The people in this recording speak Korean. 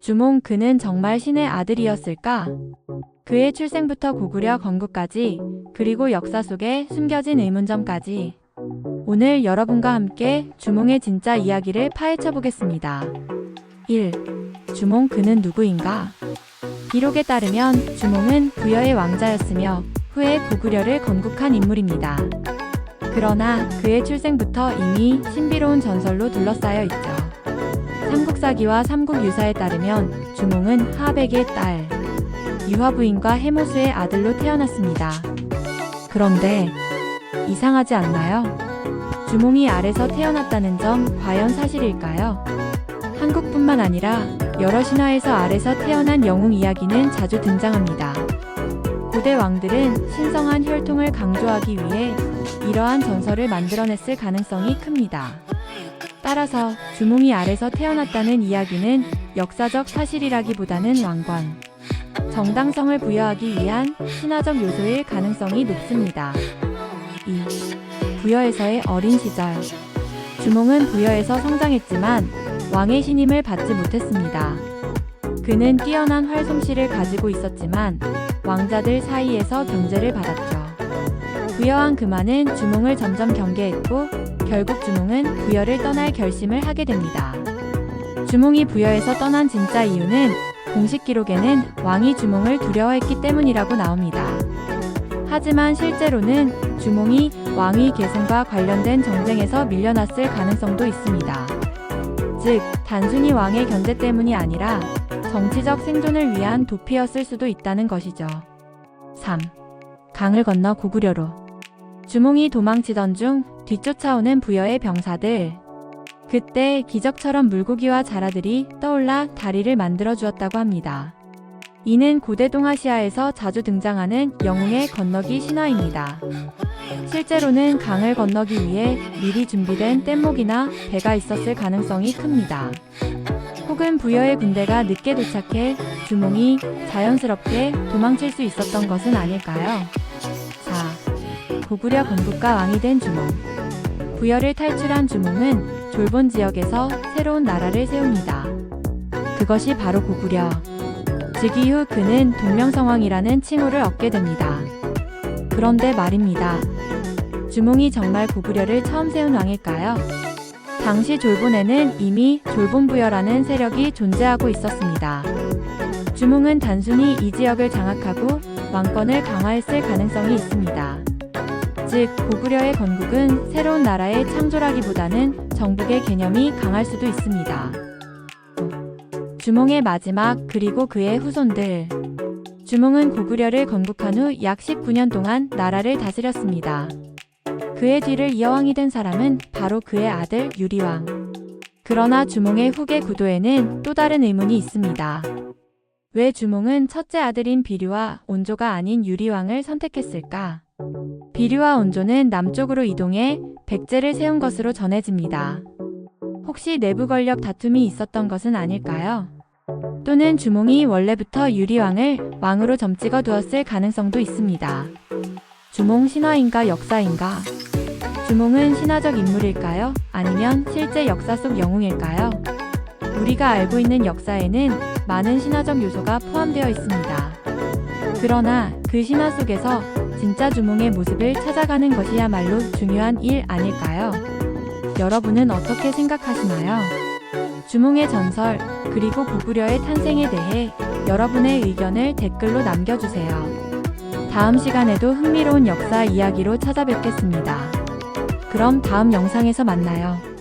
주몽 그는 정말 신의 아들이었을까? 그의 출생부터 고구려 건국까지, 그리고 역사 속에 숨겨진 의문점까지. 오늘 여러분과 함께 주몽의 진짜 이야기를 파헤쳐 보겠습니다. 1. 주몽 그는 누구인가? 기록에 따르면 주몽은 부여의 왕자였으며 후에 고구려를 건국한 인물입니다. 그러나 그의 출생부터 이미 신비로운 전설로 둘러싸여 있죠. 삼국사기와 삼국유사에 따르면 주몽은 하백의 딸, 유화 부인과 해모수의 아들로 태어났습니다. 그런데 이상하지 않나요? 주몽이 알에서 태어났다는 점 과연 사실일까요? 한국뿐만 아니라 여러 신화에서 알에서 태어난 영웅 이야기는 자주 등장합니다. 고대 왕들은 신성한 혈통을 강조하기 위해 이러한 전설을 만들어냈을 가능성이 큽니다. 따라서 주몽이 알에서 태어났다는 이야기는 역사적 사실이라기보다는 왕권, 정당성을 부여하기 위한 신화적 요소일 가능성이 높습니다. 2. 부여에서의 어린 시절. 주몽은 부여에서 성장했지만 왕의 신임을 받지 못했습니다. 그는 뛰어난 활솜씨를 가지고 있었지만 왕자들 사이에서 견제를 받았죠. 부여왕 금화는 주몽을 점점 경계했고 결국 주몽은 부여를 떠날 결심을 하게 됩니다. 주몽이 부여에서 떠난 진짜 이유는 공식 기록에는 왕이 주몽을 두려워했기 때문이라고 나옵니다. 하지만 실제로는 주몽이 왕위 계승과 관련된 정쟁에서 밀려났을 가능성도 있습니다. 즉, 단순히 왕의 견제 때문이 아니라 정치적 생존을 위한 도피였을 수도 있다는 것이죠. 3. 강을 건너 고구려로. 주몽이 도망치던 중 뒤쫓아오는 부여의 병사들. 그때 기적처럼 물고기와 자라들이 떠올라 다리를 만들어 주었다고 합니다. 이는 고대 동아시아에서 자주 등장하는 영웅의 건너기 신화입니다. 실제로는 강을 건너기 위해 미리 준비된 뗏목이나 배가 있었을 가능성이 큽니다. 혹은 부여의 군대가 늦게 도착해 주몽이 자연스럽게 도망칠 수 있었던 것은 아닐까요? 4. 고구려 건국가 왕이 된 주몽. 부여를 탈출한 주몽은 졸본 지역에서 새로운 나라를 세웁니다. 그것이 바로 고구려. 즉 이후 그는 동명성왕이라는 칭호를 얻게 됩니다. 그런데 말입니다. 주몽이 정말 고구려를 처음 세운 왕일까요? 당시 졸본에는 이미 졸본부여라는 세력이 존재하고 있었습니다. 주몽은 단순히 이 지역을 장악하고 왕권을 강화했을 가능성이 있습니다. 즉, 고구려의 건국은 새로운 나라의 창조라기보다는 정복의 개념이 강할 수도 있습니다. 주몽의 마지막 그리고 그의 후손들. 주몽은 고구려를 건국한 후 약 19년 동안 나라를 다스렸습니다. 그의 뒤를 이어왕이 된 사람은 바로 그의 아들 유리왕. 그러나 주몽의 후계 구도에는 또 다른 의문이 있습니다. 왜 주몽은 첫째 아들인 비류와 온조가 아닌 유리왕을 선택했을까? 비류와 온조는 남쪽으로 이동해 백제를 세운 것으로 전해집니다. 혹시 내부 권력 다툼이 있었던 것은 아닐까요? 또는 주몽이 원래부터 유리왕을 왕으로 점찍어 두었을 가능성도 있습니다. 주몽 신화인가 역사인가? 주몽은 신화적 인물일까요? 아니면 실제 역사 속 영웅일까요? 우리가 알고 있는 역사에는 많은 신화적 요소가 포함되어 있습니다. 그러나 그 신화 속에서 진짜 주몽의 모습을 찾아가는 것이야말로 중요한 일 아닐까요? 여러분은 어떻게 생각하시나요? 주몽의 전설, 그리고 고구려의 탄생에 대해 여러분의 의견을 댓글로 남겨주세요. 다음 시간에도 흥미로운 역사 이야기로 찾아뵙겠습니다. 그럼 다음 영상에서 만나요.